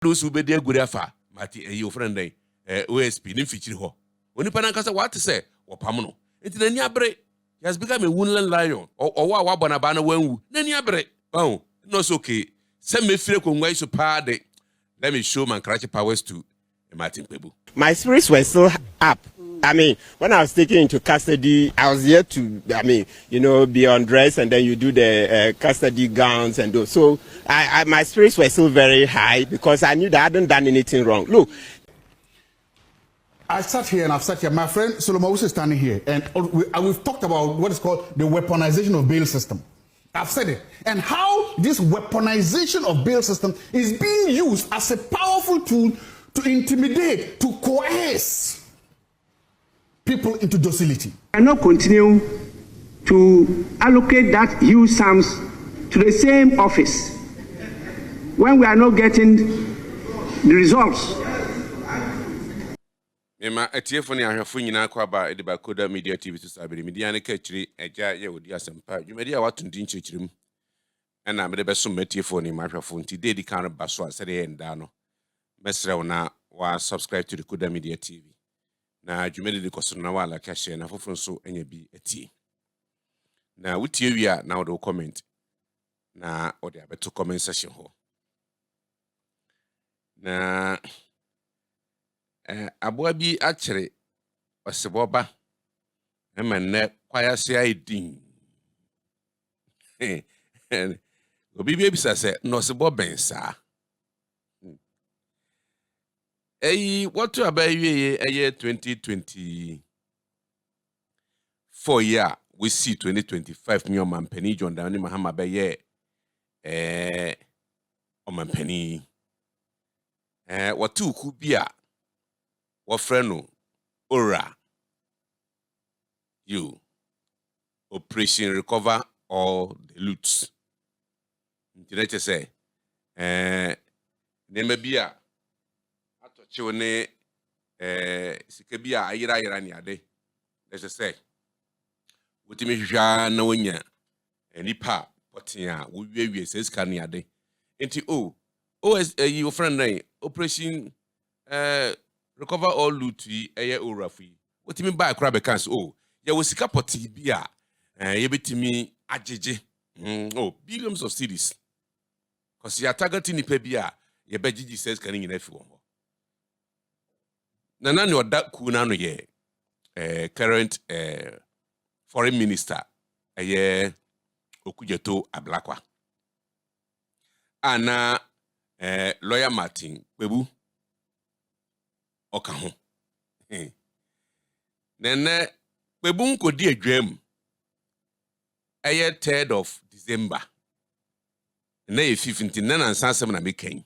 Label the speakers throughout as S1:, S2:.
S1: those who be there good afa mati your friend OSP ni fichiri ho oni pa nankasa what say wo pam enti nani abre he has become a wounded lion or wa bona na wanwu nani abre oh no so okay say me fire konwa iso pa de let me show my crash powers to Martin Kpebu.
S2: My spirits were still up. I mean, when I was taken into custody, I was here to, be undressed, and then you do the custody gowns and those. So my spirits were still very high because I knew that I hadn't done anything wrong. Look,
S3: I sat here and I've sat here. My friend Solomon is standing here, and we've talked about what is called the weaponization of bail system. I've said it. And how this weaponization of bail system is being used as a powerful tool to intimidate, to coerce people into docility.
S4: I cannot continue to allocate that huge sums to the same office when we are not getting the results.
S1: Mema etiefoni ahwefo nyina kwa ba ediba Koda Media TV to sabiri media ne ka chiri eja ye wodi asempa dwumedi a watondi nchirichirim na mede beso metiefoni mahwefo nti dedi kan ba so asere ye nda no mesrew na wa subscribe to the Koda Media TV na dwumedi de koso na wala ka share na fofo nso enya bi etie na wutie wi a na wo comment na odi abeto comment section ho na aboa bi akere oseboba emenne kwayase aidin obi bi bisa se no sebo bensa what about you 2024 year we see 2025 mi omampani John Dani Mahama be ye omampani watu ku bia Wafreno Ora you operation recover all the loots. Internet say nemebia atoche one sikebia ayira ni ade. Let's say wotimi hwa na wonya nipa potia wo wie sesika ni ade. Enti your friend name operation recover all loot eye orafi what mean by crab cans ya wo sika poti bia ye betimi ajeje billions of cedis cause ya targeting ni pe bia ye begigi says kan nyina fi wo na nani oda ku na no ye current foreign minister eye Okujeto Ablakwa ana lawyer Martin Kpebu oka ho nene Kpebu nkodi adwam 3rd of December na 15 na nsansem na mekan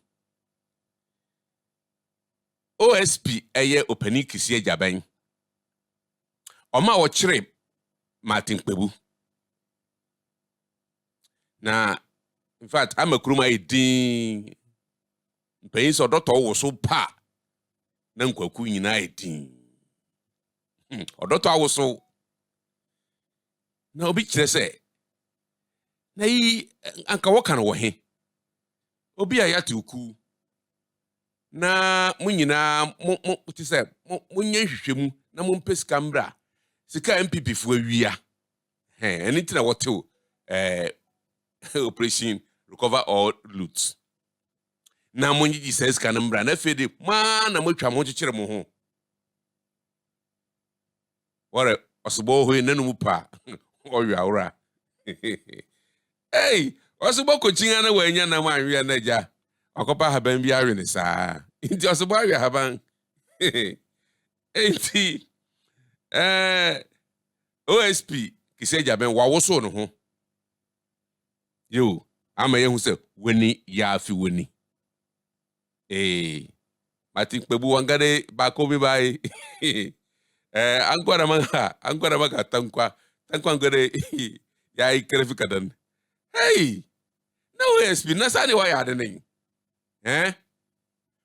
S1: OSP opani kisi ajaban oma wo kire Martin Kpebu na in fact amakuruma edin mpayin so doctor wo so pa na nkwaku nyina edin odoto awoso na obi kire se na yi anka woka no wo he obi a yate oku na munyina ti se munye hwehwemu na mumpesika mbra sika MPP fu awia eni tina wote operation recover all loot na monyi says kan mbra na fede ma na motwa mo kyekere mo ho wore osobo ho nanu pa owi awra osobo kochinga na wanya na manwe na ja akopa haban bi awe ne saa nti osobo awe haban enti OSP kiseja ben wawoso no ho yo ama yehu se weni ya afi weni Martin Kpebu wangare bako bi bai angwara manga tankwa ngare ya ikrefika dan no OSP na sani wa ya de nen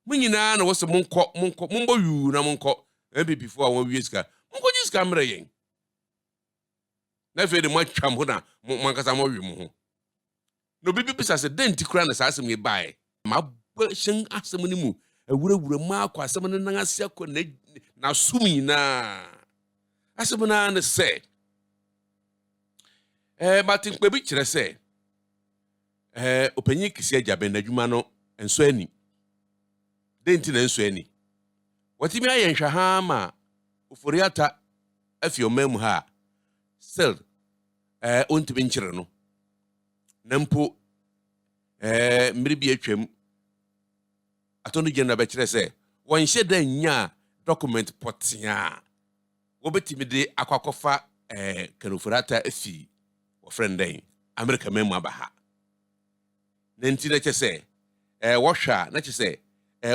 S1: munyina na wose munko yu na munko MPP fo awon wieska munko jiska mre yen na fe de mo twam ho na mankasa mo wi mo ho no bibi bisa se denti kura na sasem ye bai ma question asem a wura ma kwa asem no nan ase akọ na sumi na asem na ne say Martin Kpebu kire say opanyi kisi ajaben adwuma no enso ani denti na enso ani watimi aye nhwa ha ma oforiata afi omam ha still ontimi nkyere no nampo mmiri bi atwam atono gena be kire say won hye da nya document potia wobetimi de akwakofa kanoforiata afi wo friend den America memu abaha nenti na kyese wohwa na kyese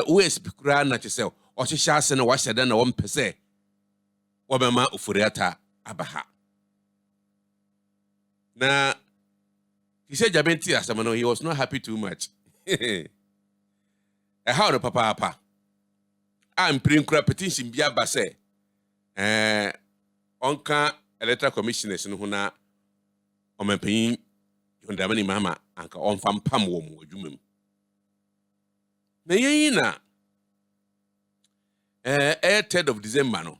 S1: OSP kura na kyese o hyehya ase na wahyeda na wompese wobema oforiata abaha na kise jabenti asama no, he was not happy too much how no papa I'm kura petition bia ba say onka electoral commissioners no huna omempanyin yondamani mama anka onfam pam wo mu adwumam na yen na 3rd of December no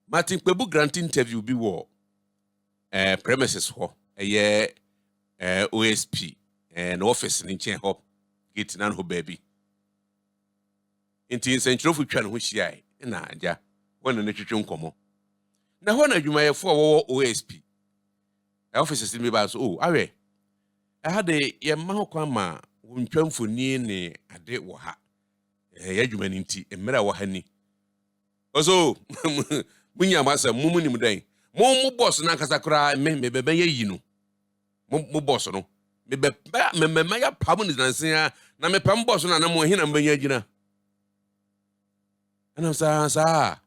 S1: Martin Kpebu grant interview bi wo premises ho OSP no office ni chen ho gate nan ho baby inti sentrofo twa no ho hia na aja wona ne twetwe nkomo na ho na adwumayefo wo OSP offices mi ba so awe de ye ma ho kwa ma wontwamfoni ne ade wo ha ya adwuma ni nti emra wo ha ni oso munya masa mumunim dan mo boss na nkasa kra me bebe yi no mo boss no me ya pam ni dansia na me pam boss na mo hina mbanya gina ana sa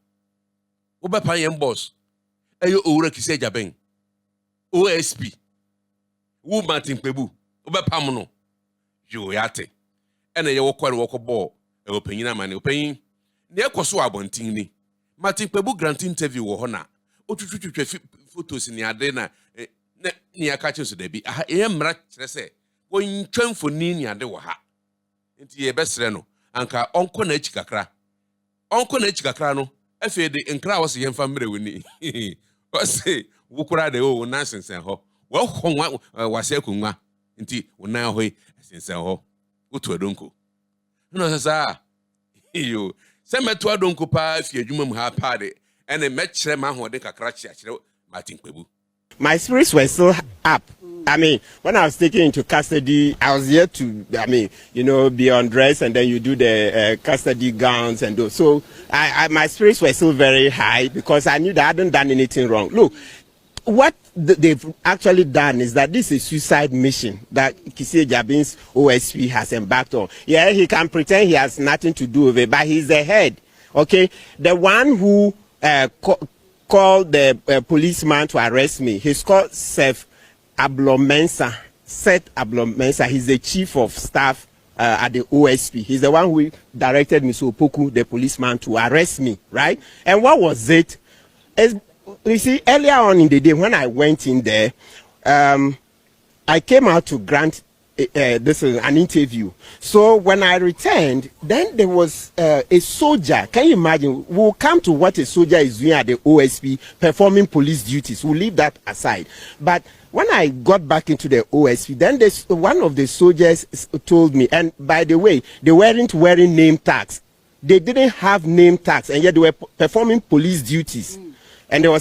S1: wo be pan yem boss ayo owura kise jaben OSP wo Martin Kpebu wo be pam no yo yate ene ye wo kware wo kobọ opanyina mane opanyin ne ekoso abontin ni Martin Kpebu grant interview wo ho na otwutwutwe photos ni ade na ni aka cheso da bi ye mra kire se wo ntwamfoni ni ade wo ha nti ye besre no anka onko na achi kakra no afede nkra wo se yemfa mre woni wo se wo kura de wo na sensen ho wo ho wase akunwa nti wo na ho sensen ho wotu adonko no sasa yo se metu adonko pa fi adwuma mu ha pa de ene mekire ma ho de kakra kire Martin Kpebu.
S2: My spirits were still up. I mean, when I was taken into custody, I was here to, be undressed, and then you do the custody gowns and those. So my spirits were still very high because I knew that I hadn't done anything wrong. Look, what they've actually done is that this is a suicide mission that Kisi Jabin's OSP has embarked on. Yeah, he can pretend he has nothing to do with it, but he's the head. Okay, the one who called the policeman to arrest me, he's called Seth Ablomensa. He's the chief of staff at the OSP. He's the one who directed Mr. Opoku, the policeman, to arrest me, right? And what was it? You see, earlier on in the day when I went in there, I came out to grant this is an interview. So when I returned, then there was a soldier. Can you imagine? We'll come to what a soldier is doing at the OSP, performing police duties. We'll leave that aside. But when I got back into the OSP, then one of the soldiers told me, and by the way, they weren't wearing name tags. They didn't have name tags, and yet they were performing police duties. And there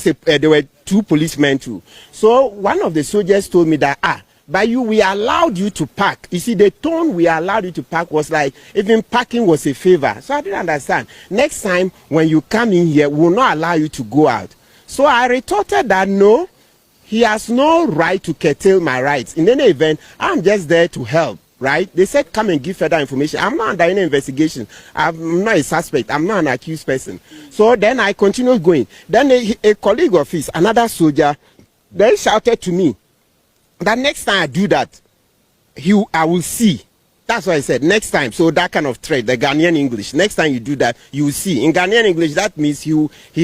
S2: were two policemen too. So one of the soldiers told me that, by you, we allowed you to park. You see, the tone we allowed you to park was like, even parking was a favor. So I didn't understand. Next time, when you come in here, we will not allow you to go out. So I retorted that, no, he has no right to curtail my rights. In any event, I'm just there to help, right? They said, come and give further information. I'm not under any investigation. I'm not a suspect. I'm not an accused person. So then I continued going. Then a colleague of his, another soldier, then shouted to me, that next time I do that, I will see. That's what I said. Next time. So that kind of threat, the Ghanaian English. Next time you do that, you will see. In Ghanaian English, that means he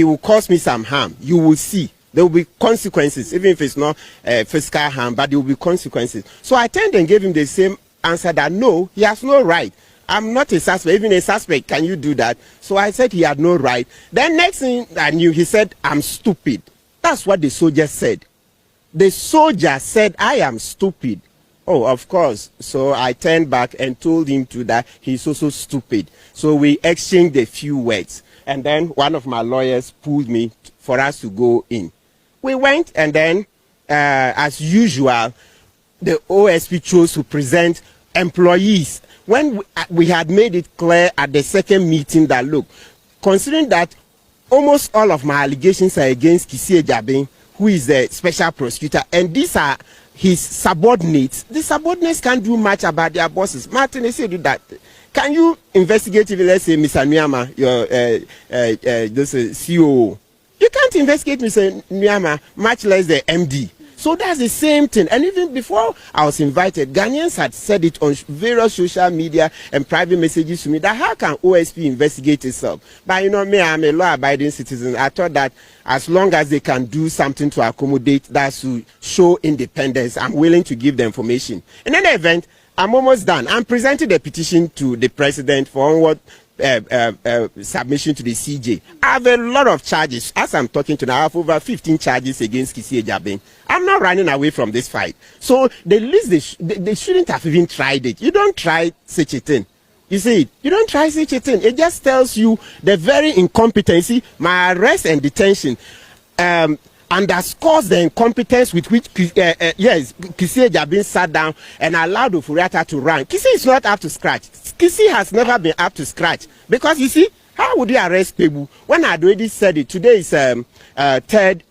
S2: will cause me some harm. You will see. There will be consequences, even if it's not physical harm, but there will be consequences. So I turned and gave him the same answered that no, he has no right. I'm not a suspect. Even a suspect, can you do that? So I said he had no right. Then next thing I knew, he said, I'm stupid. That's what the soldier said. The soldier said, I am stupid. Oh, of course. So I turned back and told him to that he's also stupid. So we exchanged a few words. And then one of my lawyers pulled me for us to go in. We went, and then, as usual, the OSP chose to present employees. When we had made it clear at the second meeting that, look, considering that almost all of my allegations are against Kisi Ejabin, who is the special prosecutor, and these are his subordinates, the subordinates can't do much about their bosses. Martin, they say do that. Can you investigate, if, let's say, Mr. Nyama, your this COO? You can't investigate Mr. Nyama, much less the MD. So that's the same thing. And even before I was invited, Ghanaians had said it on various social media and private messages to me that how can OSP investigate itself? But you know me, I'm a law-abiding citizen. I thought that as long as they can do something to accommodate that, to show independence, I'm willing to give the information. In any event, I'm almost done. I'm presenting a petition to the president for onward submission to the CJ. I have a lot of charges. As I'm talking to now, I have over 15 charges against Kisi Ejabin. I'm not running away from this fight. So the least they shouldn't have even tried it. You don't try such a thing. You see, you don't try such a thing. It just tells you the very incompetency. My arrest and detention underscores the incompetence with which Kisi Ejabin sat down and allowed Ofuriatta to run. Kisi is not up to scratch. Kisi has never been up to scratch. Because you see, how would you arrest Kpebu? When I already said it, today is 3rd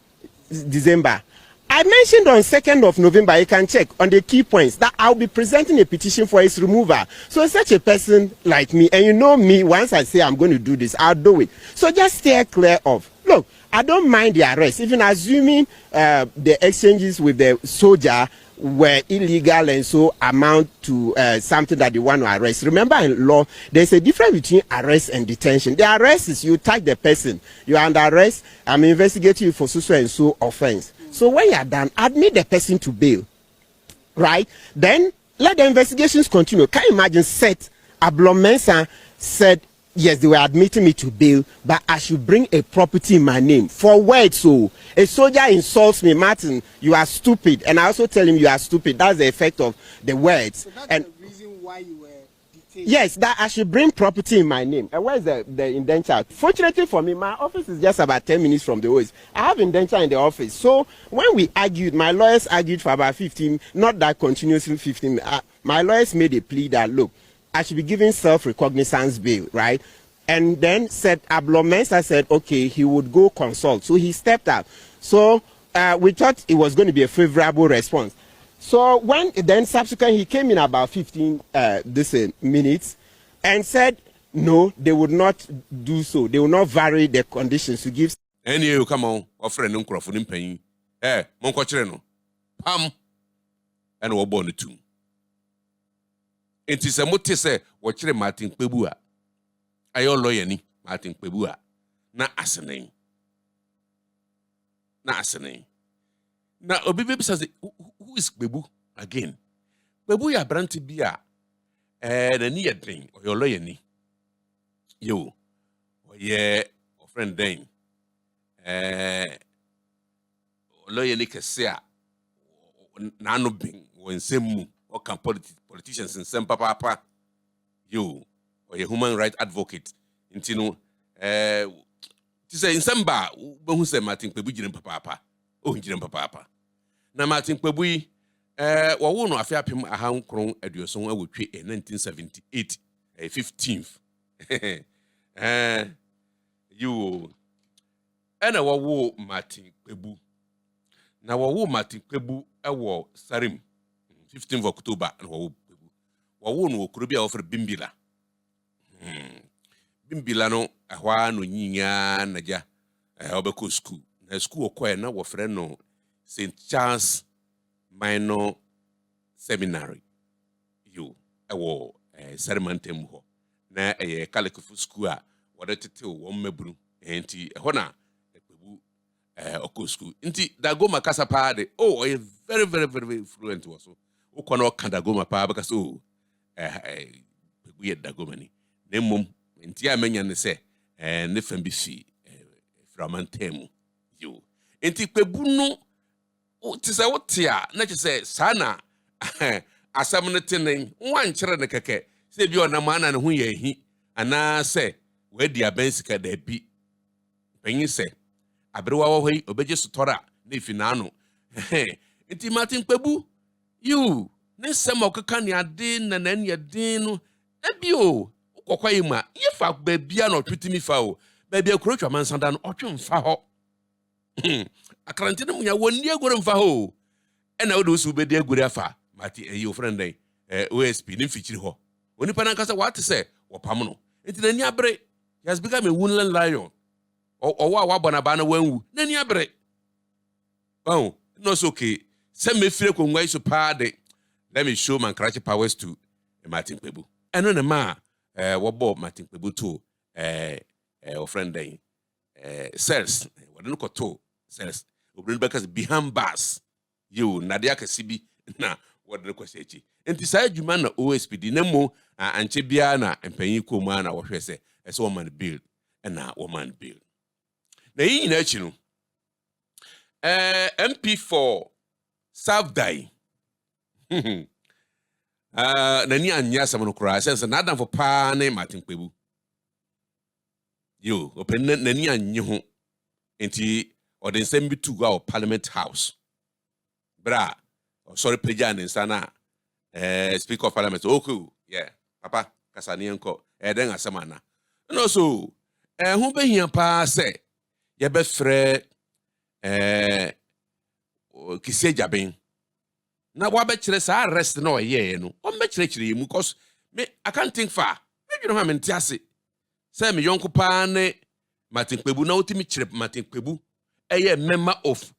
S2: December. I mentioned on 2nd of November, you can check on the key points, that I'll be presenting a petition for his removal. So such a person like me, and you know me, once I say I'm going to do this, I'll do it. So just stay clear of. Look, I don't mind the arrest, even assuming the exchanges with the soldier were illegal and so amount to something that they want to arrest. Remember, in law, there's a difference between arrest and detention. The arrest is you tag the person. You are under arrest. I'm investigating you for so and so offense. So when you are done, admit the person to bail, right? Then let the investigations continue. Can you imagine? Ablomensa said, yes, they were admitting me to bail, but I should bring a property in my name. For what? So a soldier insults me, Martin, you are stupid. And I also tell him you are stupid. That's the effect of the words.
S5: So that's
S2: and
S5: the reason why you were detained.
S2: Yes, that I should bring property in my name. And where's the indenture? Fortunately for me, my office is just about 10 minutes from the OS. I have indenture in the office. So when we argued, my lawyers argued for about 15, not that continuously 15. My lawyers made a plea that, look, I should be given self-recognizance bail, right? And then said, Ablomensa said, okay, he would go consult. So he stepped out. So we thought it was going to be a favorable response. So when then subsequently he came in about 15 minutes and said, no, they would not do so. They will not vary the conditions to give.
S1: Any you come on, offer an uncrophone paying. Moncochereno, Pam, and we're born too. It is a motise, watch Martin Kpebu. Ayo lawyer ni Martin Kpebu na asene. Na obi baby says, who is Kpebu again? Kpebu ya branti bia na ni yedren or your lawyer ni. Yo, ye friend then. Lawyer ni kese na no bin when same or can politicians in some papa. Yo, or a human rights advocate. Intino, to say in some bar, who say Martin Kpebu jirim papa. Oh, jirim papa. Na Martin Kpebu, wa wono afia pem ahan kron aduoson awotwe in 1978, 15th. You, and a wo Martin Kpebu. Na wo Martin Kpebu ewo Sarim, 15th of October, and wo Kpebu. Wa wono okrobia offer Bimbila. Bimbila no ahwa no nyinya naja obeko school na school okwa na wo frɛ no St. Charles Minor Seminary yo ewo Seremantem ho na Kalekufu school a wode tete wo maburu enti ho na Kpebu okɔ school enti Dagoma kasa pa de very fluent wo so ukɔ na okada Dagoma pa because Kpebu ye dagomani na mmom ntia menya ne se ne fam bi fi framantemu yo enti Kpebu no ti se wote a na che se sa na asam ne tenen wan kire ne keke se bi ona ma na ne ho ye hi ana se wadi abensika da bi panyi se abrewa wo hoi obeje sotora na ifinano enti Martin Kpebu you ne sem okeka ne ade na na ne din no ebio ukokwayi ma ye fa babia na otwetimi fa o babia kurotwa mansanda no otwemfa ho akrante no munya wonni agoro mfa ho ena wo de usu bedi agoro afa mati your friend den OSP ne mfikyiri ho oni pa nankasa wate se wopam no enti na ni abre he has become a wounded lion wa wabona ba na wanwu na ni abre oh no so okay se mefire kongwa iso pa de let me show my crash powers to Martin Kpebu eno ne ma wobo Martin Kpebu to our friend den cells wode no koto cells obìnrin bekas behind bars you nadia kasibi na wode no kwase echi enti sa adwuma na OSP di na mo anche bia na empanyi komu na wohwe se ese woman build na woman build na yi na echi no MP for South Dai na ni anya asam no kura sense na adam for pa na Martin Kpebu yo open na ni anye ho enti odi nsem bi tu go Parliament House bra sorry peja ne sana Speaker of Parliament okay yeah papa kasani enko den asama na no so hu behia pa se ye be frɛ kise jaben na wa be kire sa arrest na oye no o be kire mu cause me I can't think far me dwene ha me ntiase say me yonko pa ne Martin Kpebu na otimi kire Martin Kpebu member of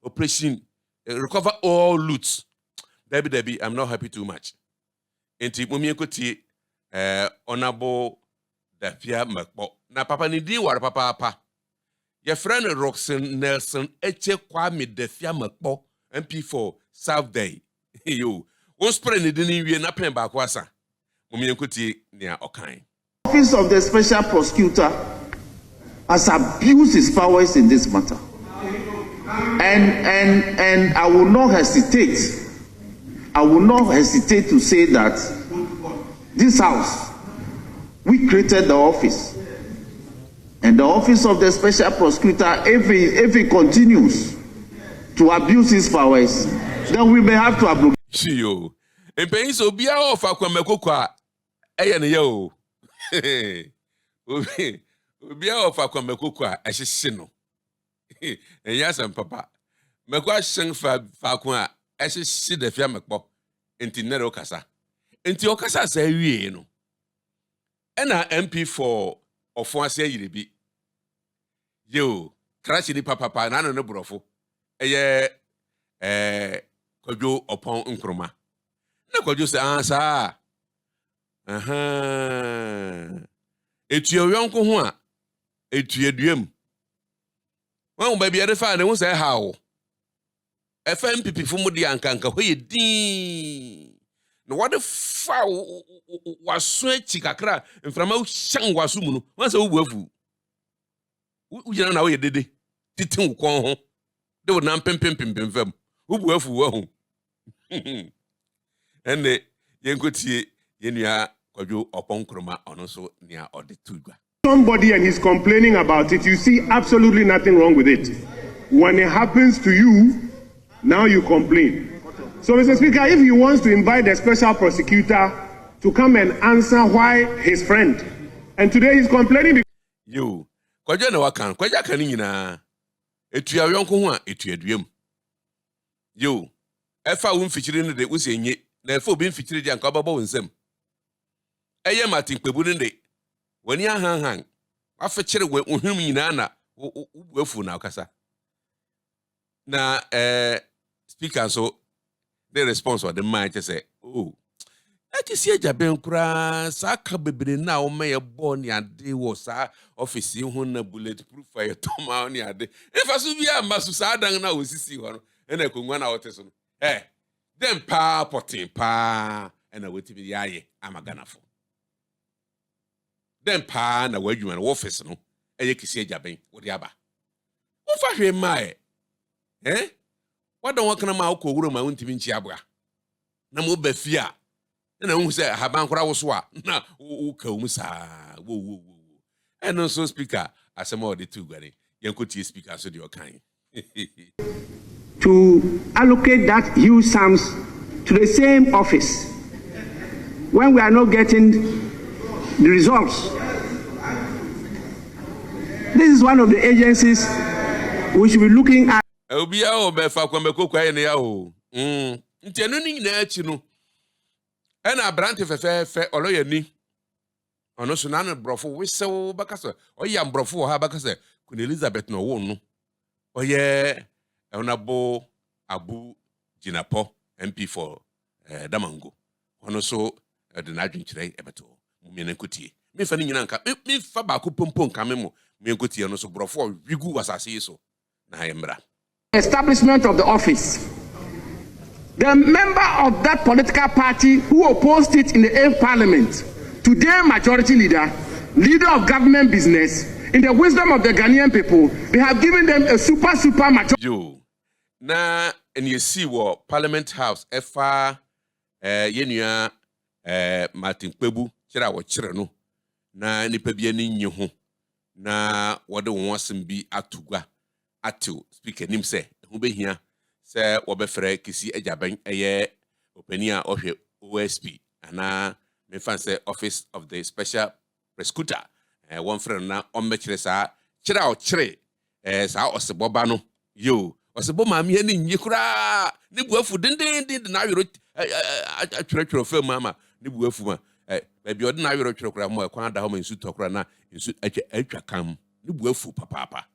S1: operation recover all loot Debbie I'm not happy too much enti momi ekoti honorable Dafia Makpo na papa ni di war papa your friend Roxanne Nelson Eche Kwame Dafia Makpo MP for South Day yo won spray ni di wie na pen ba ko asa momi ekoti nia okan
S4: Office of the Special Prosecutor has abused his powers in this matter. And I will not hesitate to say that this house, we created the office. And the office of the Special Prosecutor, if it continues to abuse his powers, then we may have to abrogate.
S1: Shio. And paying so be off Aquamekokwa. Ayan Ubia ofa kwa mekokwa ehye no enyasam papa mekwa hyen fa kwa ehye Dafia Makpo enti nere okasa enti okasa sa wie no ena MP for ofo ase yirebi yo krachi ni papa na no brofo eye Kwadwo opon nkroma na Kwadwo se ansa etu yonko ho a etu aduam wan ba bia de fa ne ho se hawo FMPP fu mu de ankanka ho ye din no what the fa waso achi kakra mframa hyan waso mu no wan se wo buafu ugina na wo ye dede titin ukon ho de wo nan pempempem fam wo buafu wo ho ene yenkotie yenua Kwadwo opon kroma ono so nia ode tugwa
S6: somebody and he's complaining about it, you see absolutely nothing wrong with it. When it happens to you, now you complain. So, Mr. Speaker, if he wants to invite the special prosecutor to come and answer why his friend, and today he's complaining because
S1: yo, Kwadwo na wakan, Kwadwo kan nyina etu ya yonko ho a etu aduam. Yo, efa wo mfikyire no de wo se nye, na efa obi mfikyire de anka obabo wonsam. Eye Martin Kpebu ne de wani ahanhan afekere wohum nyina na woafu na akasa na speaker so the response of the man just say oh ati si ajaben kura sa ka bebre na o me bo ni ade wo sa office hu na bulletproof fire toma ni ade efa so bia masu sa dan na osisi ho no na konwa na wote so no dem pa potin pa ena wetimi yaye amaganafo then pa na wadwuma no office no eye kisi ajaben wodi aba wo fa hwe mae wadon wakana ma akọ ma wontimi nchi abra na mo ba fia na hu se haban kora wo so a na wo ka wo sa wo eno so speaker asema odi tu gare yankoti speaker so de okan
S7: to allocate that huge sums to the same office when we are not getting the results. This is one of the agencies we should be looking at.
S1: Obia o be fa kwambeko kwa ene ya o ntenu ni nyina achi no ena brante fefefe oloye ni ono so na no brofo wesew bakasa oyam brofo ha bakasa Queen Elizabeth no wo no oye Honorable Abu Jinapo MP for Damango ono so de na adwenkyerɛ ebeto mumene kotie me fa ni nyina nka me fa ba ko pompo nka me mo me kotie no so brofo wigu wasase so na yemra
S7: establishment of the office. The member of that political party who opposed it in the 8th Parliament, today majority leader of government business, in the wisdom of the Ghanaian people, they have given them a super majority.
S1: Yo, na and you see what Parliament House efa yenua Martin Kpebu chira wo chire no na nipa bia ni nyi ho na wode won asem bi atugwa ato speaker nim se ho behia se wo be frɛ kisi ajaban eye opania ohwe OSP ana me fan se Office of the Special Prosecutor one friend na ombekire sa chira o chire sa oseboba no yo osebo ma me ni nyi kura ni buafu dindindin na awero atwerɛtwerɛ fam ama ni buafu ma ba bi ode na awero twerɛ kura mo kwan da ho ma nsu tokura na nsu atwa kam ni buafu papa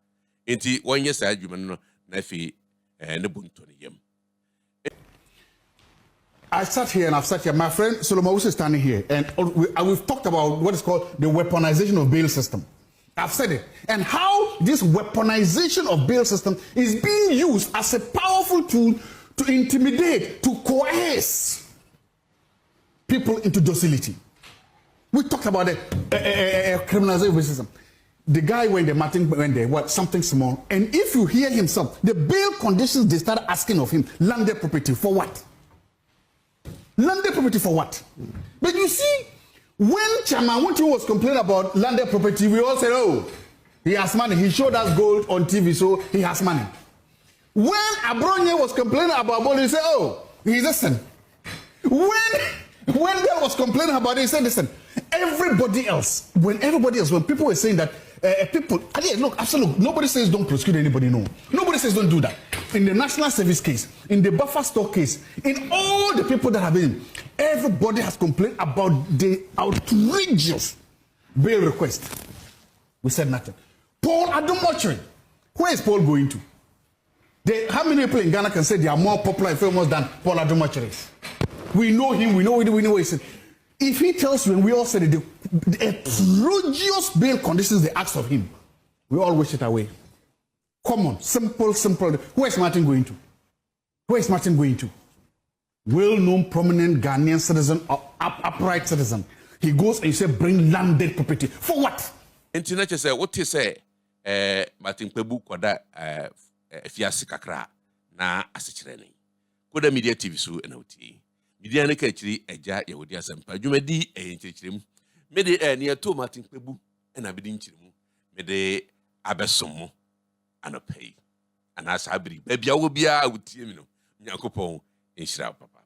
S1: enti wonye sa adwuma no na fi ne bunto ne yam.
S3: I sat here and I've sat here. My friend Solomon is standing here, and we've talked about what is called the weaponization of bail system. I've said it, and how this weaponization of bail system is being used as a powerful tool to intimidate, to coerce people into docility. We talked about the criminalization of bail system. The guy went there, what, something small, and if you hear himself, the bail conditions they started asking of him, landed property for what? Landed property for what? But you see, when Chairman Wunti was complaining about landed property, we all said, oh, he has money. He showed us gold on TV, so he has money. When Abronye was complaining about gold, he said, oh, he's listen. When Bell was complaining about it, he said, listen, everybody else, when people were saying that, look, absolutely, nobody says don't prosecute anybody, no. Nobody says don't do that. In the National Service case, in the buffer stock case, in all the people that have been, everybody has complained about the outrageous bail request. We said nothing. Paul Adumochiri, where is Paul going to? How many people in Ghana can say they are more popular and famous than Paul Adumochiri? We know him, we know what he said. If he tells you, and we all said it, the atrocious bail conditions they asked of him, we all wish it away. Common, simple. Where is Martin going to? Where is Martin going to? Well-known, prominent Ghanaian citizen, upright citizen. He goes and he says, bring landed property. For what?
S1: Internet say, what you say, Martin Kpebu kwada fiasi kakra na asichireni. Koda media TV so na uti. Media ne kachiri eja ya wodi asempa. Dwumadi enchirichirem. Me de ne to Martin Kpebu na bedi nchirimu. Me de abesomo anopai. Ana sabiri. Bebia wo bia utie mi no. Nyankopon enhyira papa.